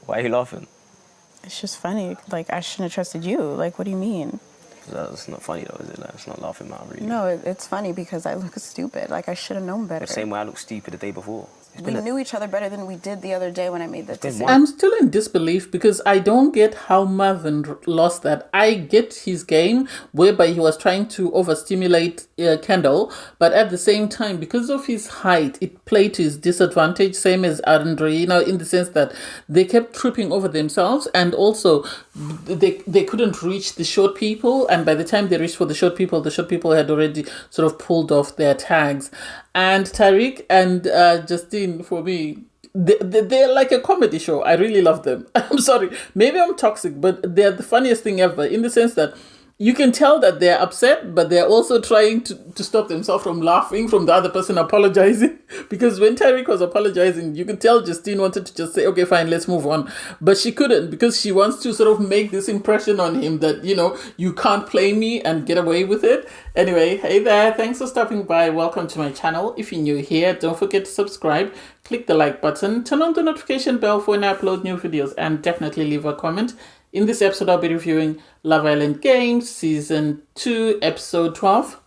Why are you laughing? It's just funny. Like, I shouldn't have trusted you. Like, what do you mean? That's not funny though, is it? It's not laughing matter, really. No, it's funny because I look stupid. Like, I should have known better. The same way I looked stupid the day before. We knew each other better than we did the other day when I made that decision. I'm still in disbelief because I don't get how Marvin lost that. I get his game whereby he was trying to overstimulate Kendall, but at the same time, because of his height, it played to his disadvantage, same as Andrea, in the sense that they kept tripping over themselves, and also they couldn't reach the short people, and by the time they reached for the short people had already sort of pulled off their tags. And Tyrique and Justine, for me, they're like a comedy show. I really love them. I'm sorry. Maybe I'm toxic, but they're the funniest thing ever in the sense that you can tell that they're upset, but they're also trying to stop themselves from laughing from the other person apologizing. Because when Tyrique was apologizing, you could tell Justine wanted to just say, okay, fine, let's move on. But she couldn't because she wants to sort of make this impression on him that, you can't play me and get away with it. Anyway, hey there. Thanks for stopping by. Welcome to my channel. If you're new here, don't forget to subscribe. Click the like button. Turn on the notification bell for when I upload new videos. And definitely leave a comment. In this episode, I'll be reviewing Love Island Games, Season 2, Episode 12.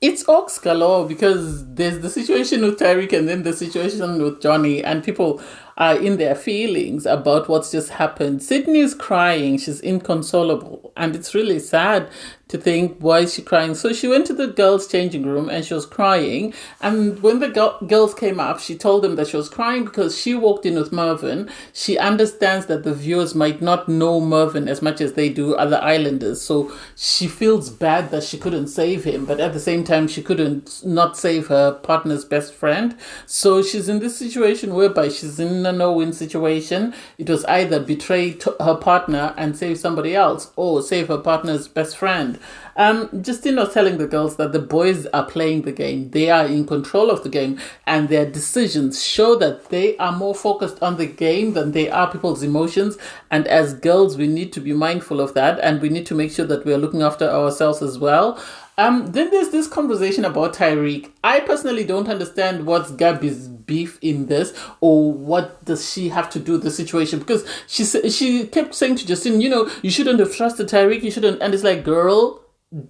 It's Ox galore because there's the situation with Tyrique and then the situation with Johnny, and people are in their feelings about what's just happened. Sydney is crying. She's inconsolable. And it's really sad to think, why is she crying? So she went to the girls' changing room and she was crying. And when the girls came up, she told them that she was crying because she walked in with Marvin. She understands that the viewers might not know Marvin as much as they do other islanders. So she feels bad that she couldn't save him. But at the same time, she couldn't not save her partner's best friend. So she's in this situation whereby she's in a no-win situation. It was either betray her partner and save somebody else or save her partner's best friend. Justine was telling the girls that the boys are playing the game. They are in control of the game, and their decisions show that they are more focused on the game than they are people's emotions. And as girls, we need to be mindful of that, and we need to make sure that we are looking after ourselves as well. Then there's this conversation about Tyrique. I personally don't understand what's Gabby's beef in this, or what does she have to do with the situation, because she kept saying to Justine, you shouldn't have trusted Tyrique, you shouldn't. And it's like, girl,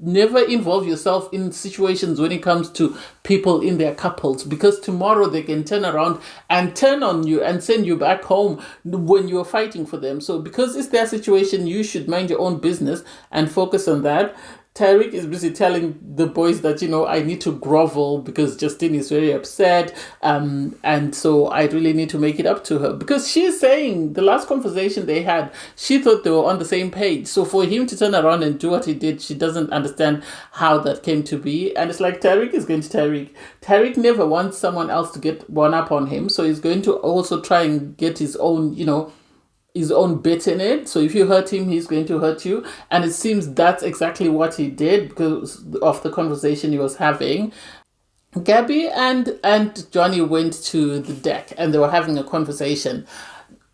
never involve yourself in situations when it comes to people in their couples, because tomorrow they can turn around and turn on you and send you back home when you're fighting for them. So because it's their situation, you should mind your own business and focus on that. Tyrique is busy telling the boys that, I need to grovel because Justine is very upset. And so I really need to make it up to her. Because she's saying the last conversation they had, she thought they were on the same page. So for him to turn around and do what he did, she doesn't understand how that came to be. And it's like Tyrique is going to Tyrique. Tyrique never wants someone else to get one up on him. So he's going to also try and get his own, his own bit in it. So if you hurt him, he's going to hurt you. And it seems that's exactly what he did because of the conversation he was having. Gabby and Johnny went to the deck and they were having a conversation.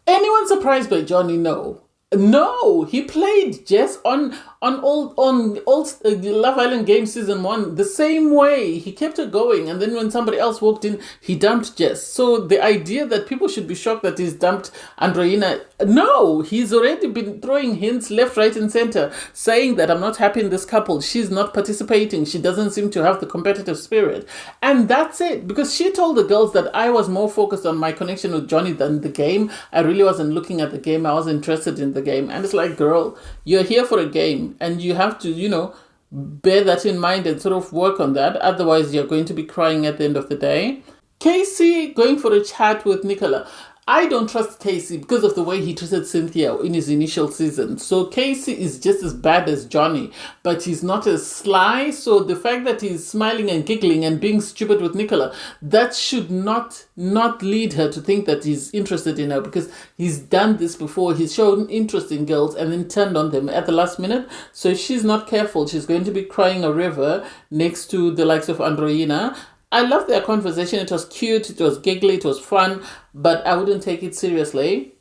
Anyone surprised by Johnny? No, he played Jess on old Love Island Game Season 1 the same way. He kept it going, and then when somebody else walked in, he dumped Jess. So the idea that people should be shocked that he's dumped Andrea, no, he's already been throwing hints left, right, and center, saying that I'm not happy in this couple. She's not participating. She doesn't seem to have the competitive spirit. And that's it, because she told the girls that I was more focused on my connection with Johnny than the game. I really wasn't looking at the game. I was interested in the game. And it's like, girl, you're here for a game and you have to, bear that in mind and sort of work on that. Otherwise, you're going to be crying at the end of the day. Casey going for a chat with Nicola. I don't trust Casey because of the way he treated Cynthia in his initial season. So Casey is just as bad as Johnny, but he's not as sly. So the fact that he's smiling and giggling and being stupid with Nicola, that should not lead her to think that he's interested in her, because he's done this before. He's shown interest in girls and then turned on them at the last minute. So if she's not careful, she's going to be crying a river next to the likes of Andrea. I loved their conversation. It was cute, it was giggly, it was fun, but I wouldn't take it seriously.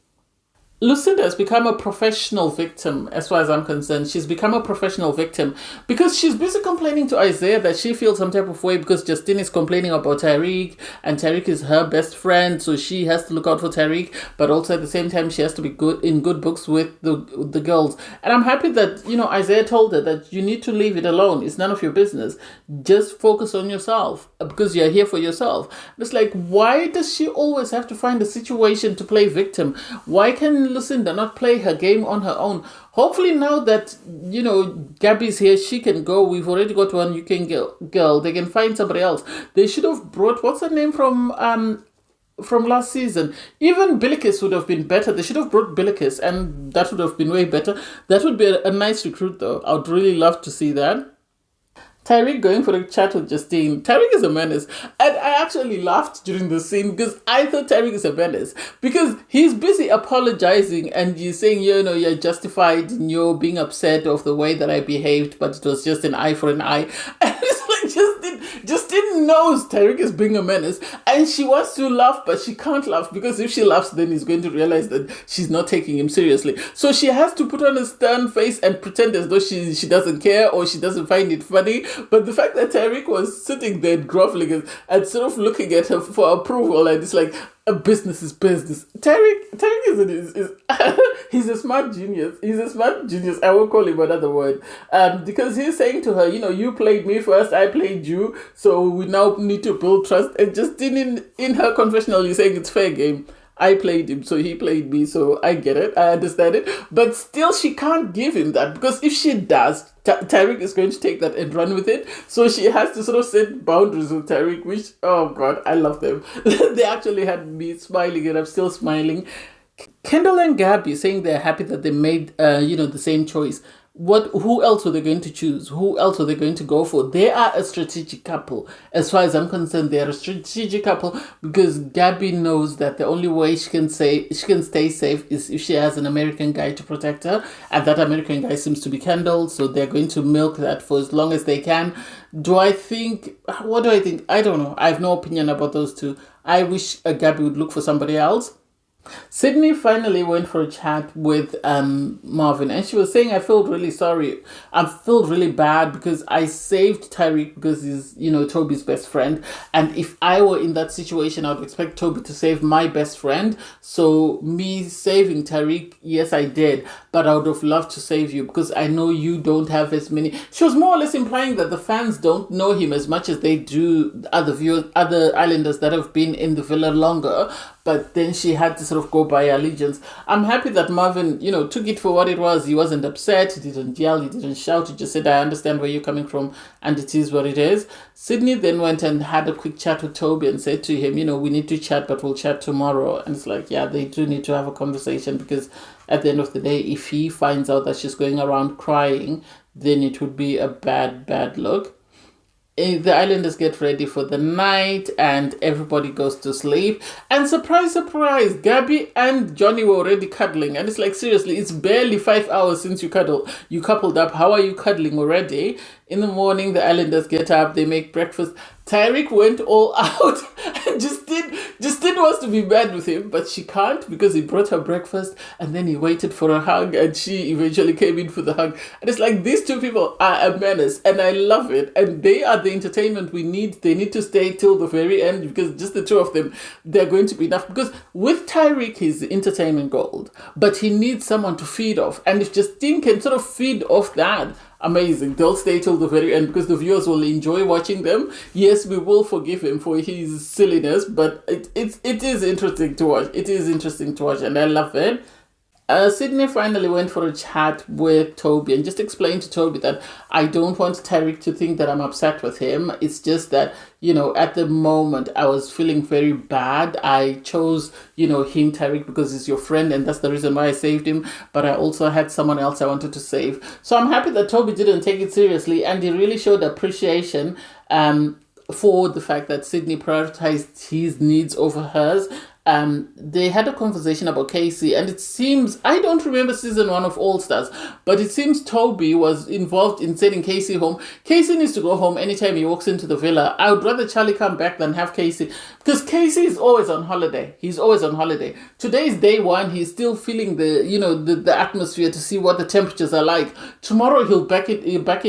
Lucinda has become a professional victim, as far as I'm concerned. She's become a professional victim because she's busy complaining to Isaiah that she feels some type of way because Justine is complaining about Tyrique, and Tyrique is her best friend, so she has to look out for Tyrique, but also at the same time she has to be good in good books with the girls. And I'm happy that, Isaiah told her that you need to leave it alone. It's none of your business. Just focus on yourself because you're here for yourself. It's like, why does she always have to find a situation to play victim? Why can Lucinda not play her game on her own? Hopefully now that, Gabby's here, she can go. We've already got one UK girl. They can find somebody else. They should have brought, what's her name from last season? Even Billikis would have been better. They should have brought Billikis, and that would have been way better. That would be a nice recruit, though. I would really love to see that. Tyrique going for a chat with Justine. Tyrique is a menace. And I actually laughed during the scene because I thought Tyrique is a menace. Because he's busy apologizing and you're saying, you're justified in your being upset of the way that I behaved, but it was just an eye for an eye. And it's like Justine knows Tyrique is being a menace. And she wants to laugh, but she can't laugh because if she laughs, then he's going to realize that she's not taking him seriously. So she has to put on a stern face and pretend as though she doesn't care or she doesn't find it funny. But the fact that Tyrique was sitting there groveling and sort of looking at her for approval, and it's like, a business is business. Tyrique is he's a smart genius. He's a smart genius. I won't call him another word. Because he's saying to her, you played me first, I played you, so we now need to build trust. And just in her confessional, he's saying it's fair game. I played him, so he played me, so I get it, I understand it. But still, she can't give him that, because if she does, Tyrique is going to take that and run with it. So she has to sort of set boundaries with Tyrique, which, oh God, I love them. They actually had me smiling, and I'm still smiling. Kendall and Gabby saying they're happy that they made, the same choice. Who else were they going to choose? Who else were they going to go for? They are a strategic couple. As far as I'm concerned, they are a strategic couple because Gabby knows that the only way she can stay safe is if she has an American guy to protect her. And that American guy seems to be Kendall. So they're going to milk that for as long as they can. What do I think? I don't know. I have no opinion about those two. I wish Gabby would look for somebody else. Sydney finally went for a chat with Marvin, and she was saying, I feel really sorry. I feel really bad because I saved Tyrique because he's, Toby's best friend. And if I were in that situation, I would expect Toby to save my best friend. So me saving Tyrique, yes, I did. But I would have loved to save you because I know you don't have as many. She was more or less implying that the fans don't know him as much as they do other islanders that have been in the villa longer. But then she had to sort of go by allegiance. I'm happy that Marvin, took it for what it was. He wasn't upset. He didn't yell. He didn't shout. He just said, I understand where you're coming from and it is what it is. Sydney then went and had a quick chat with Toby and said to him, we need to chat, but we'll chat tomorrow. And it's like, yeah, they do need to have a conversation because at the end of the day, if he finds out that she's going around crying, then it would be a bad, bad look. The islanders get ready for the night and everybody goes to sleep. And surprise, surprise, Gabby and Johnny were already cuddling. And it's like, seriously, it's barely 5 hours since you coupled up. How are you cuddling already? In the morning, the islanders get up, they make breakfast. Tyrique went all out. And Justine wants to be mad with him, but she can't because he brought her breakfast and then he waited for a hug and she eventually came in for the hug. And it's like, these two people are a menace and I love it. And they are the entertainment we need. They need to stay till the very end because just the two of them, they're going to be enough. Because with Tyrique, he's entertainment gold, but he needs someone to feed off. And if Justine can sort of feed off that, amazing. They'll stay till the very end because the viewers will enjoy watching them. Yes, we will forgive him for his silliness, but it is interesting to watch. It is interesting to watch and I love it. Sydney finally went for a chat with Toby and just explained to Toby that I don't want Tyrique to think that I'm upset with him. It's just that, at the moment I was feeling very bad. I chose, him, Tyrique, because he's your friend and that's the reason why I saved him. But I also had someone else I wanted to save. So I'm happy that Toby didn't take it seriously and he really showed appreciation for the fact that Sydney prioritized his needs over hers. they had a conversation about Casey, and it seems, I don't remember season 1 of All Stars, but it seems Toby was involved in sending Casey home. Casey needs to go home anytime he walks into the villa. I would rather Charlie come back than have Casey, because Casey is always on holiday. He's always on holiday. Today's day 1. He's still feeling the atmosphere to see what the temperatures are like. Tomorrow he'll back in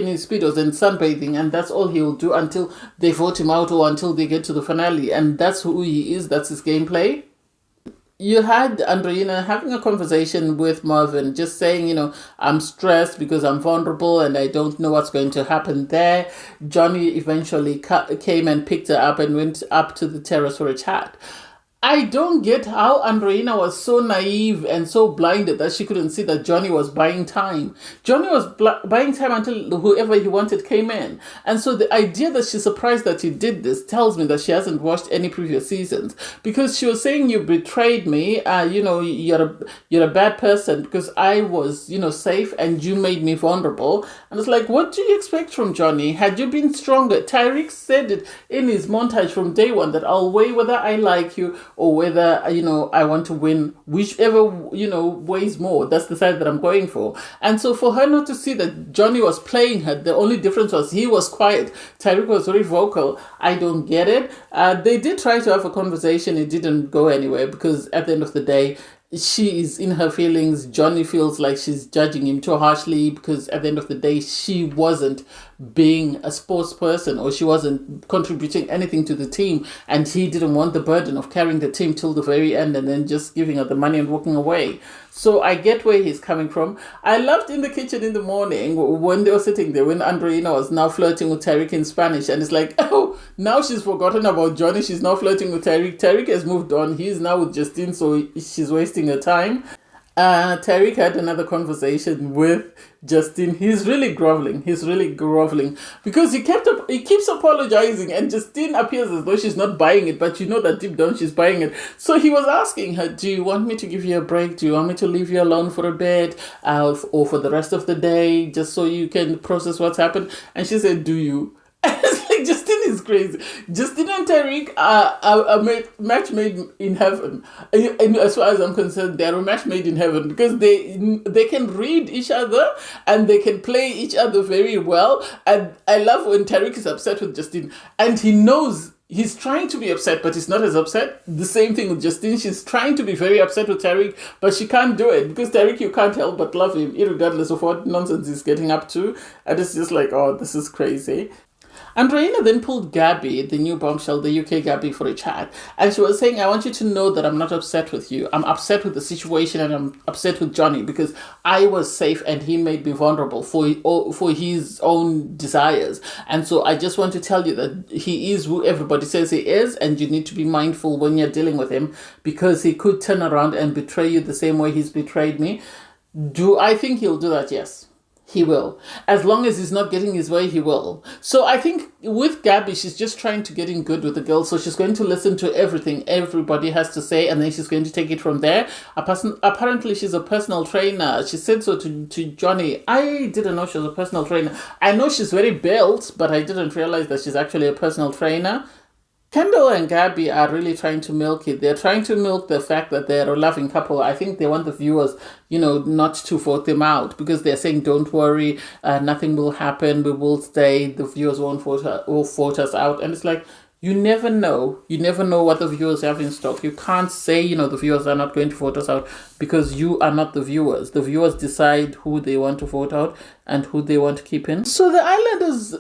his speedos and sunbathing, and that's all he'll do until they vote him out or until they get to the finale. And that's who he is. That's his gameplay. You had Andrea having a conversation with Marvin, just saying, I'm stressed because I'm vulnerable and I don't know what's going to happen there. Johnny eventually came and picked her up and went up to the terrace for a chat. I don't get how Andrea was so naive and so blinded that she couldn't see that Johnny was buying time. Johnny was buying time until whoever he wanted came in. And so the idea that she's surprised that he did this tells me that she hasn't watched any previous seasons. Because she was saying, you betrayed me, you're a bad person because I was, safe and you made me vulnerable. And it's like, what do you expect from Johnny? Had you been stronger? Tyrique said it in his montage from day 1 that I'll weigh whether I like you or whether, I want to win, whichever, weighs more. That's the side that I'm going for. And so for her not to see that Johnny was playing her, the only difference was he was quiet. Tyrique was very vocal. I don't get it. They did try to have a conversation. It didn't go anywhere because at the end of the day, she is in her feelings. Johnny feels like she's judging him too harshly because at the end of the day, she wasn't being a sports person or she wasn't contributing anything to the team, and he didn't want the burden of carrying the team till the very end and then just giving her the money and walking away. So I get where he's coming from. I loved in the kitchen in the morning when they were sitting there, when Andrea was now flirting with Tyrique in Spanish, and it's like, oh, now she's forgotten about Johnny. She's now flirting with Tyrique. Tyrique has moved on. He's now with Justine, so she's wasting her time. Tyrique had another conversation with Justine. He's really groveling because he keeps apologizing, and Justine appears as though she's not buying it, but that deep down she's buying it. So he was asking her, do you want me to give you a break? Do you want me to leave you alone for a bit or for the rest of the day, just so you can process what's happened? And she said, do you? It's like Justine is crazy. Justine and Tyrique are a match made in heaven. And as far as I'm concerned, they're a match made in heaven because they can read each other and they can play each other very well. And I love when Tyrique is upset with Justine and he knows he's trying to be upset, but he's not as upset. The same thing with Justine. She's trying to be very upset with Tyrique, but she can't do it because Tyrique, you can't help but love him, regardless of what nonsense he's getting up to. And it's just like, oh, this is crazy. Andrea then pulled Gabby, the new bombshell, the UK Gabby, for a chat. And she was saying, I want you to know that I'm not upset with you. I'm upset with the situation and I'm upset with Johnny because I was safe and he made me vulnerable for his own desires. And so I just want to tell you that he is who everybody says he is, and you need to be mindful when you're dealing with him because he could turn around and betray you the same way he's betrayed me. Do I think he'll do that? Yes. He will. As long as he's not getting his way, he will. So I think with Gabby, she's just trying to get in good with the girl. So she's going to listen to everything everybody has to say, and then she's going to take it from there. Apparently, she's a personal trainer. She said so to Johnny. I didn't know she was a personal trainer. I know she's very built, but I didn't realize that she's actually a personal trainer. Kendall and Gabby are really trying to milk it. They're trying to milk the fact that they're a loving couple. I think they want the viewers, not to vote them out because they're saying, don't worry, nothing will happen. We will stay. The viewers won't vote us out. And it's like, you never know. You never know what the viewers have in stock. You can't say, the viewers are not going to vote us out because you are not the viewers. The viewers decide who they want to vote out and who they want to keep in. So the Islanders,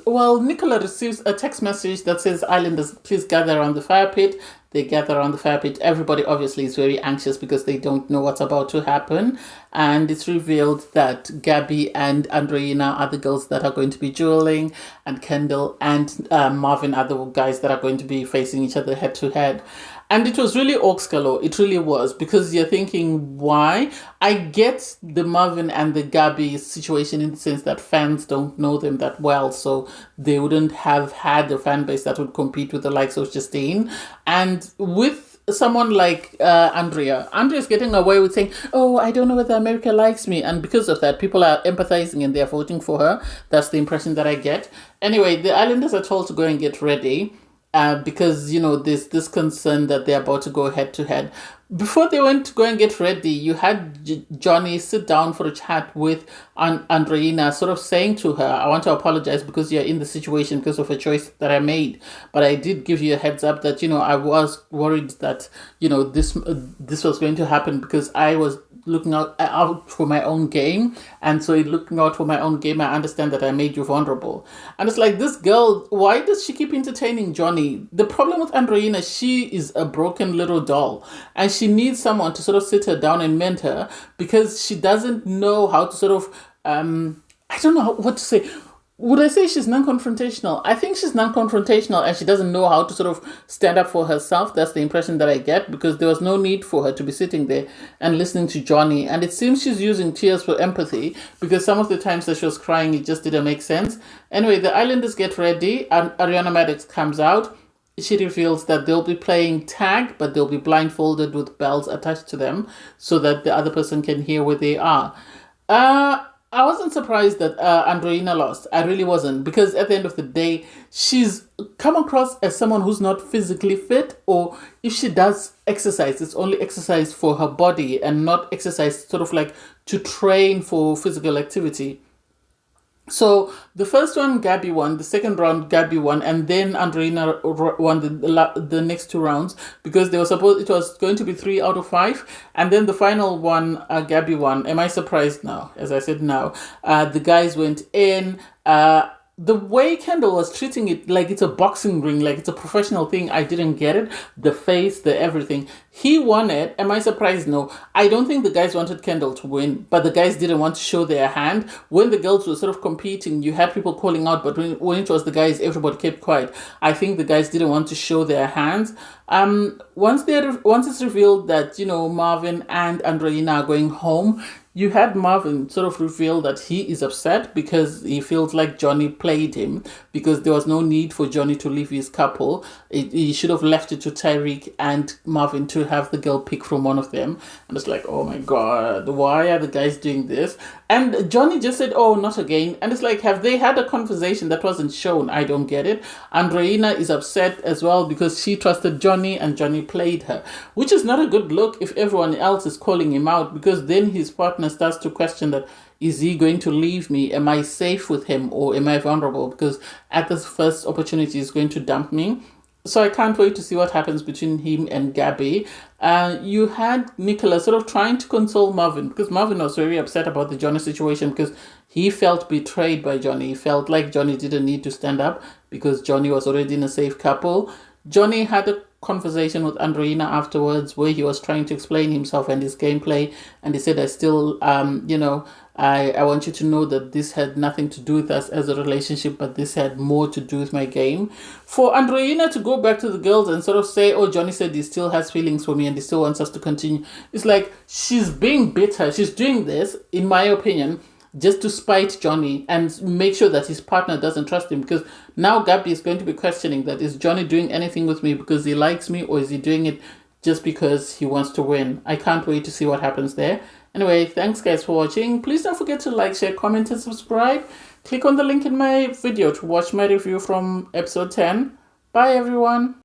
Nicola receives a text message that says, Islanders, please gather around the fire pit. They gather around the fire pit. Everybody obviously is very anxious because they don't know what's about to happen. And it's revealed that Gabby and Andrea are the girls that are going to be dueling, and Kendall and Marvin are the guys that are going to be facing each other head to head. And it was really Oxcalo. It really was, because you're thinking, why? I get the Marvin and the Gabby situation in the sense that fans don't know them that well, so they wouldn't have had a fan base that would compete with the likes of Justine. And with someone like Andrea's getting away with saying, oh, I don't know whether America likes me. And because of that, people are empathizing and they're voting for her. That's the impression that I get. Anyway, the Islanders are told to go and get ready. because there's this concern that they're about to go head to head. Before they went to go and get ready, you had Johnny sit down for a chat with Andreina, sort of saying to her, I want to apologize because you're in the situation because of a choice that I made. But I did give you a heads up that, I was worried that, this was going to happen because I was looking out for my own game. And so in looking out for my own game, I understand that I made you vulnerable. And it's like, this girl, why does she keep entertaining Johnny? The problem with Andreina, she is a broken little doll. And she needs someone to sort of sit her down and mend her because she doesn't know how to sort of, I don't know what to say. Would I say she's non-confrontational? I think she's non-confrontational and she doesn't know how to sort of stand up for herself. That's the impression that I get, because there was no need for her to be sitting there and listening to Johnny. And it seems she's using tears for empathy, because some of the times that she was crying, it just didn't make sense. Anyway, the Islanders get ready and Ariana Maddox comes out. She reveals that they'll be playing tag, but they'll be blindfolded with bells attached to them so that the other person can hear where they are. I wasn't surprised that Andreina lost. I really wasn't, because at the end of the day, she's come across as someone who's not physically fit, or if she does exercise, it's only exercise for her body and not exercise sort of like to train for physical activity. So the first one, Gabby won. The second round, Gabby won, and then Andreina won the next two rounds, because it was going to be 3 out of 5, and then the final one, Gabby won. Am I surprised now? As I said, now the guys went in. The way Kendall was treating it like it's a boxing ring, like it's a professional thing, I didn't get it. The face, the everything. He won it. Am I surprised? No. I don't think the guys wanted Kendall to win, but the guys didn't want to show their hand. When the girls were sort of competing, you had people calling out, but when it was the guys, everybody kept quiet. I think the guys didn't want to show their hands. Once it's revealed that, Marvin and Andreina are going home, you had Marvin sort of reveal that he is upset because he feels like Johnny played him, because there was no need for Johnny to leave his couple. He should have left it to Tyrique and Marvin to have the girl pick from one of them. And it's like, oh my God, why are the guys doing this? And Johnny just said, oh, not again. And it's like, have they had a conversation that wasn't shown? I don't get it. Andreina is upset as well because she trusted Johnny and Johnny played her, which is not a good look if everyone else is calling him out, because then his partner starts to question that, is he going to leave me? Am I safe with him, or am I vulnerable? Because at this first opportunity, he's going to dump me. So I can't wait to see what happens between him and Gabby. You had Nicola sort of trying to console Marvin, because Marvin was very upset about the Johnny situation, because he felt betrayed by Johnny. He felt like Johnny didn't need to stand up because Johnny was already in a safe couple. Johnny had a conversation with Andreina afterwards where he was trying to explain himself and his gameplay, and he said, I still I want you to know that this had nothing to do with us as a relationship, but this had more to do with my game. For Andreina to go back to the girls and sort of say, oh, Johnny said he still has feelings for me and he still wants us to continue, it's like she's being bitter. She's doing this, in my opinion, just to spite Johnny and make sure that his partner doesn't trust him, because now Gabby is going to be questioning that, is Johnny doing anything with me because he likes me, or is he doing it just because he wants to win? I can't wait to see what happens there. Anyway, thanks guys for watching. Please don't forget to like, share, comment, and subscribe. Click on the link in my video to watch my review from episode 10. Bye everyone.